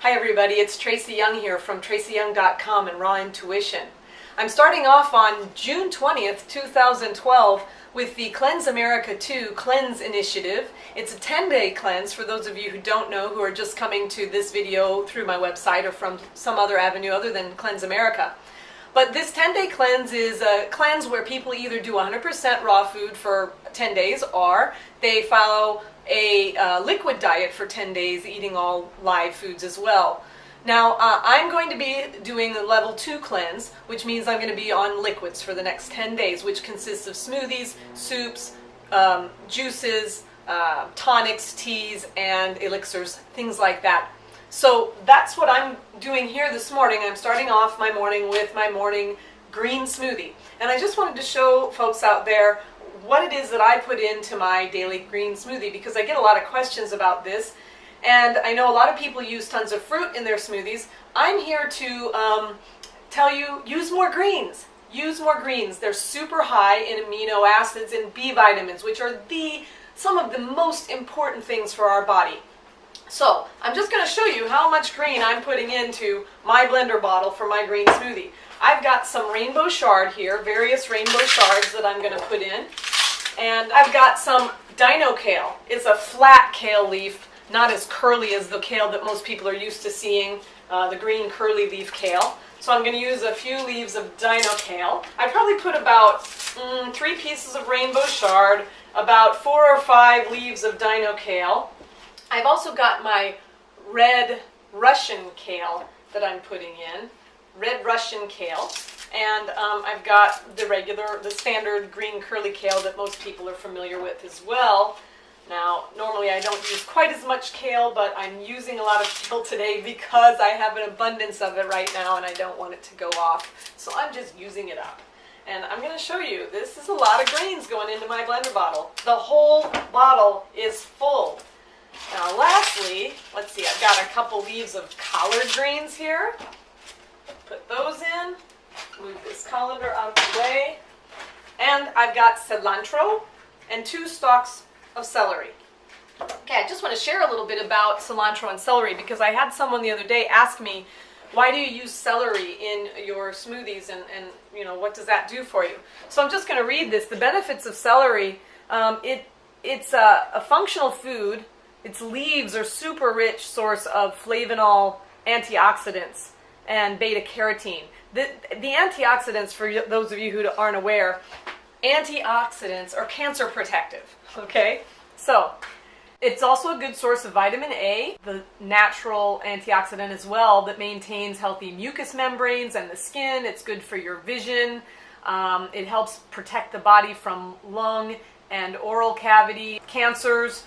Hi everybody, it's Tresa Young here from TresaYoung.com and Raw Intuition. I'm starting off on June 20th, 2012 with the Cleanse America 2 Cleanse Initiative. It's a 10-day cleanse for those of you who don't know, who are just coming to this video through my website or from some other avenue other than Cleanse America. But this 10-day cleanse is a cleanse where people either do 100% raw food for 10 days or they follow a liquid diet for 10 days, eating all live foods as well. Now, I'm going to be doing the level 2 cleanse, which means I'm going to be on liquids for the next 10 days, which consists of smoothies, soups, juices, tonics, teas, and elixirs, things like that. So that's what I'm doing here this morning. I'm starting off my morning with my morning green smoothie. And I just wanted to show folks out there what it is that I put into my daily green smoothie, because I get a lot of questions about this. And I know a lot of people use tons of fruit in their smoothies. I'm here to tell you, use more greens. Use more greens. They're super high in amino acids and B vitamins, which are some of the most important things for our body. So I'm just going to show you how much green I'm putting into my blender bottle for my green smoothie. I've got some rainbow chard here, various rainbow chards that I'm going to put in. And I've got some dino kale. It's a flat kale leaf, not as curly as the kale that most people are used to seeing, the green curly leaf kale. So I'm going to use a few leaves of dino kale. I probably put about 3 pieces of rainbow chard, about 4 or 5 leaves of dino kale. I've also got my red Russian kale that I'm putting in, red Russian kale. And I've got the standard green curly kale that most people are familiar with as well. Now, normally I don't use quite as much kale, but I'm using a lot of kale today because I have an abundance of it right now and I don't want it to go off. So I'm just using it up. And I'm going to show you, this is a lot of greens going into my blender bottle. The whole bottle is full. Now lastly, let's see, I've got a couple leaves of collard greens here. Put those in. Move this colander out of the way. And I've got cilantro and 2 stalks of celery. Okay, I just want to share a little bit about cilantro and celery because I had someone the other day ask me, why do you use celery in your smoothies and you know, what does that do for you? So I'm just going to read this. The benefits of celery, it's a functional food. Its leaves are super rich source of flavanol, antioxidants, and beta-carotene. The antioxidants, for those of you who aren't aware, antioxidants are cancer protective, okay? So, it's also a good source of vitamin A, the natural antioxidant as well that maintains healthy mucous membranes and the skin. It's good for your vision. It helps protect the body from lung and oral cavity cancers.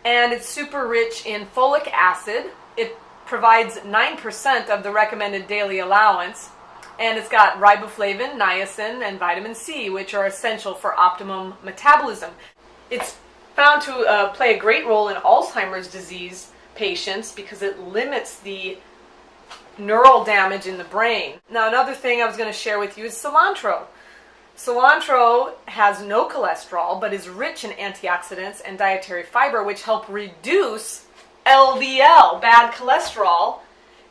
And it's super rich in folic acid. It provides 9% of the recommended daily allowance, and it's got riboflavin, niacin, and vitamin C, which are essential for optimum metabolism. It's found to play a great role in Alzheimer's disease patients because it limits the neural damage in the brain. Now, another thing I was going to share with you is cilantro. Cilantro has no cholesterol, but is rich in antioxidants and dietary fiber, which help reduce LDL, bad cholesterol.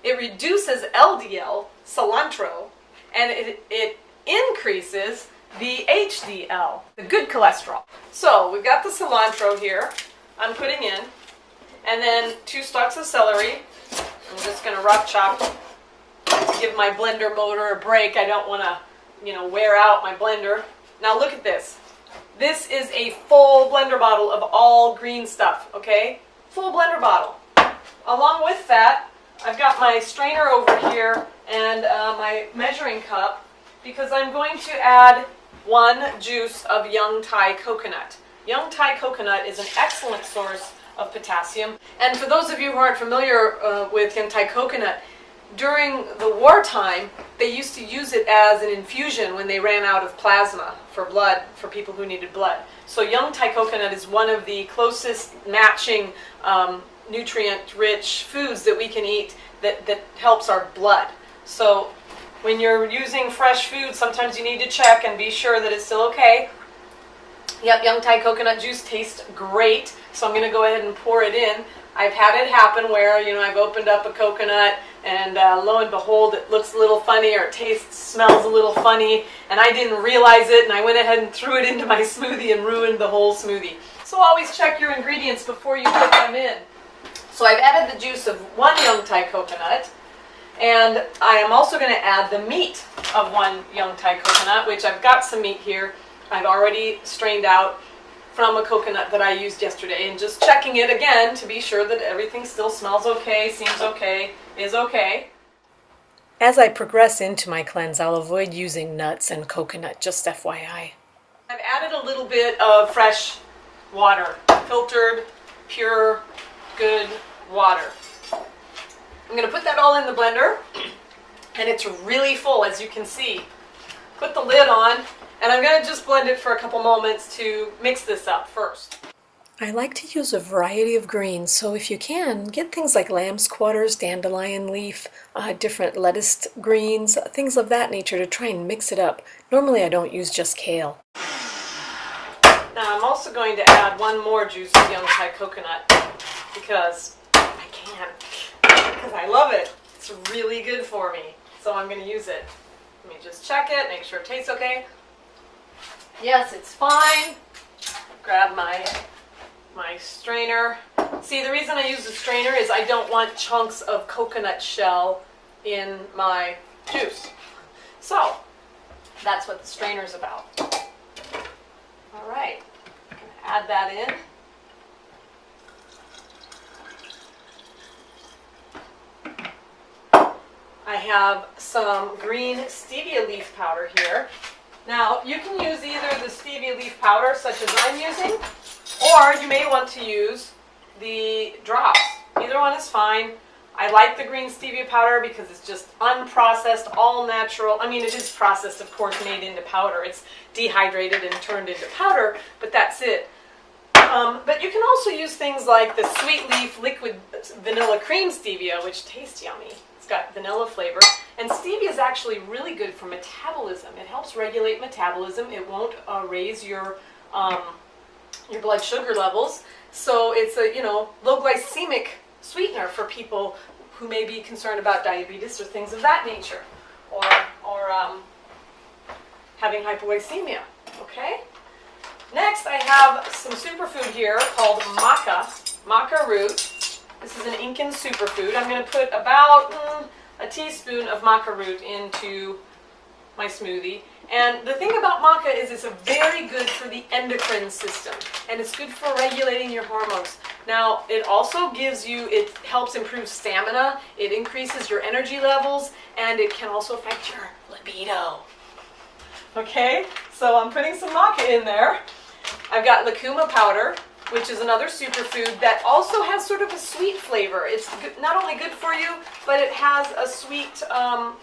It reduces LDL, cilantro, and it increases the HDL, the good cholesterol. So we've got the cilantro here, I'm putting in, and then 2 stalks of celery. I'm just going to rough chop to give my blender motor a break. I don't want to, wear out my blender. Now look at this. This is a full blender bottle of all green stuff, okay? Full blender bottle. Along with that, I've got my strainer over here and my measuring cup because I'm going to add 1 juice of young Thai coconut. Young Thai coconut is an excellent source of potassium. And for those of you who aren't familiar with young Thai coconut, during the wartime, they used to use it as an infusion when they ran out of plasma for blood, for people who needed blood. So young Thai coconut is one of the closest matching nutrient-rich foods that we can eat that helps our blood. So when you're using fresh food, sometimes you need to check and be sure that it's still okay. Yep, young Thai coconut juice tastes great, so I'm going to go ahead and pour it in. I've had it happen where, you know, I've opened up a coconut and lo and behold, it looks a little funny or it tastes, smells a little funny, and I didn't realize it, and I went ahead and threw it into my smoothie and ruined the whole smoothie. So always check your ingredients before you put them in. So I've added the juice of 1 young Thai coconut, and I am also going to add the meat of 1 young Thai coconut, which I've got some meat here. I've already strained out from a coconut that I used yesterday, and just checking it again to be sure that everything still smells okay, seems okay, is okay. As I progress into my cleanse, I'll avoid using nuts and coconut, just FYI. I've added a little bit of fresh water, filtered, pure, good water. I'm going to put that all in the blender, and it's really full, as you can see. Put the lid on, and I'm going to just blend it for a couple moments to mix this up first. I like to use a variety of greens, so if you can, get things like lamb's quarters, dandelion leaf, different lettuce greens, things of that nature to try and mix it up. Normally I don't use just kale. Now I'm also going to add 1 more juice of young Thai coconut because I can, because I love it. It's really good for me, so I'm going to use it. Let me just check it, make sure it tastes okay. Yes, it's fine. Grab my strainer. See, the reason I use the strainer is I don't want chunks of coconut shell in my juice. So, that's what the strainer is about. All right, I'm going to add that in. I have some green stevia leaf powder here. Now, you can use either the stevia leaf powder, such as I'm using, or you may want to use the drops. Either one is fine. I like the green stevia powder because it's just unprocessed, all natural. I mean, it is processed, of course, made into powder. It's dehydrated and turned into powder, but that's it. But you can also use things like the sweet leaf liquid vanilla cream stevia, which tastes yummy. It's got vanilla flavor. And stevia is actually really good for metabolism. It helps regulate metabolism. It won't raise your blood sugar levels. So it's a, you know, low glycemic sweetener for people who may be concerned about diabetes or things of that nature, or having hypoglycemia. Okay. Next, I have some superfood here called maca root. This is an Incan superfood. I'm going to put about a teaspoon of maca root into my smoothie. And the thing about maca is it's very good for the endocrine system, and it's good for regulating your hormones. Now, it also it helps improve stamina, it increases your energy levels, and it can also affect your libido. Okay, so I'm putting some maca in there. I've got lucuma powder, which is another superfood that also has sort of a sweet flavor. It's not only good for you, but it has a sweet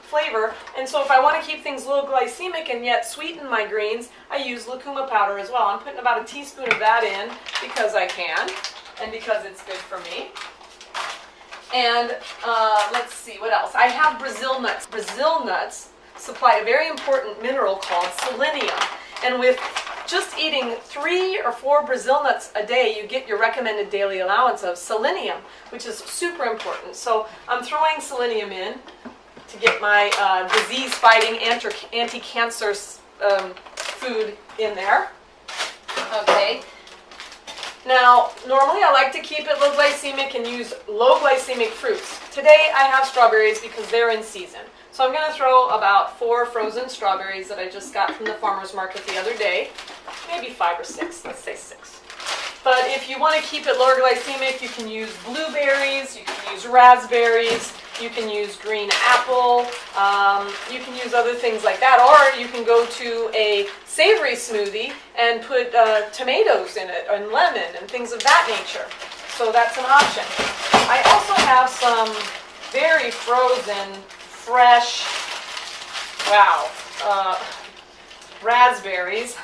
flavor. And so if I want to keep things low glycemic and yet sweeten my greens, I use lucuma powder as well. I'm putting about a teaspoon of that in because I can and because it's good for me. And let's see, what else? I have Brazil nuts. Brazil nuts supply a very important mineral called selenium. And with just eating 3 or 4 Brazil nuts a day, you get your recommended daily allowance of selenium, which is super important. So I'm throwing selenium in to get my disease-fighting anti-cancer food in there. Okay. Now, normally I like to keep it low glycemic and use low glycemic fruits. Today I have strawberries because they're in season. So I'm going to throw about 4 frozen strawberries that I just got from the farmer's market the other day. Maybe 5 or 6, let's say 6. But if you want to keep it lower glycemic, you can use blueberries, you can use raspberries, you can use green apple, you can use other things like that. Or you can go to a savory smoothie and put tomatoes in it, and lemon, and things of that nature. So that's an option. I also have some very frozen, fresh, raspberries.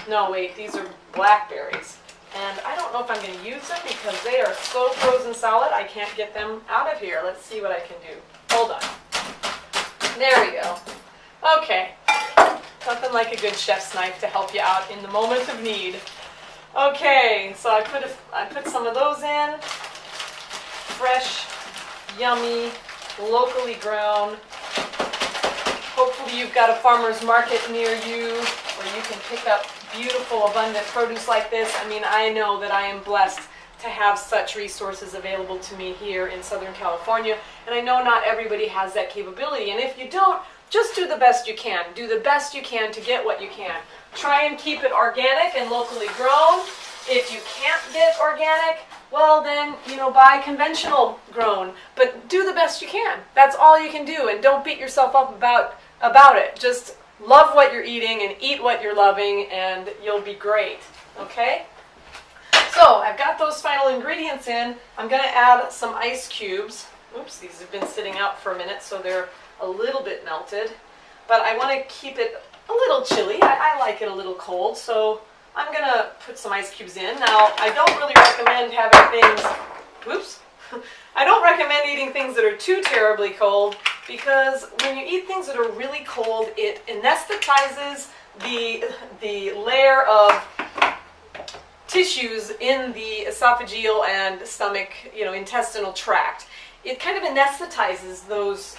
No, wait, these are blackberries. And I don't know if I'm going to use them because they are so frozen solid, I can't get them out of here. Let's see what I can do. Hold on. There we go. Okay. Nothing like a good chef's knife to help you out in the moment of need. Okay, so I put some of those in. fresh, yummy, locally grown. Hopefully you've got a farmer's market near you where you can pick up beautiful, abundant produce like this. I mean, I know that I am blessed to have such resources available to me here in Southern California, and I know not everybody has that capability. And if you don't, just do the best you can. Do the best you can to get what you can. Try and keep it organic and locally grown. If you can't get organic, well then, buy conventional grown. But do the best you can. That's all you can do, and don't beat yourself up about it. Just love what you're eating and eat what you're loving, and you'll be great. Okay? So, I've got those final ingredients in. I'm going to add some ice cubes. Oops, these have been sitting out for a minute, so they're a little bit melted. But I want to keep it a little chilly. I like it a little cold, so I'm going to put some ice cubes in. Now, I don't really recommend having things, I don't recommend eating things that are too terribly cold, because when you eat things that are really cold, it anesthetizes the layer of tissues in the esophageal and stomach, intestinal tract. It kind of anesthetizes those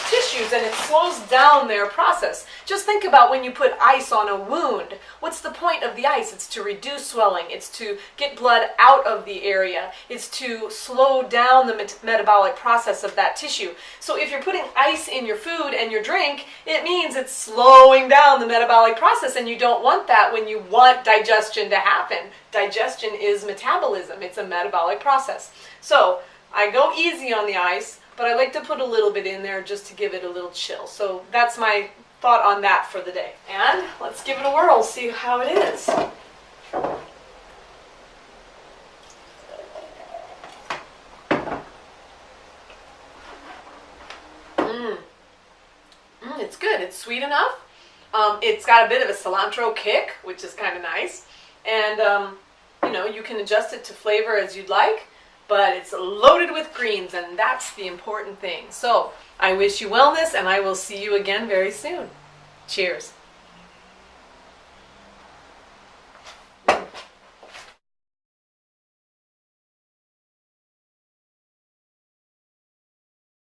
tissues, and it slows down their process. Just think about when you put ice on a wound. What's the point of the ice? It's to reduce swelling. It's to get blood out of the area. It's to slow down the metabolic process of that tissue. So if you're putting ice in your food and your drink, it means it's slowing down the metabolic process, and you don't want that when you want digestion to happen. Digestion is metabolism. It's a metabolic process. So I go easy on the ice, but I like to put a little bit in there just to give it a little chill. So that's my thought on that for the day. And let's give it a whirl, see how it is. It's good. It's sweet enough. It's got a bit of a cilantro kick, which is kind of nice. And, you can adjust it to flavor as you'd like. But it's loaded with greens, and that's the important thing. So, I wish you wellness, and I will see you again very soon. Cheers.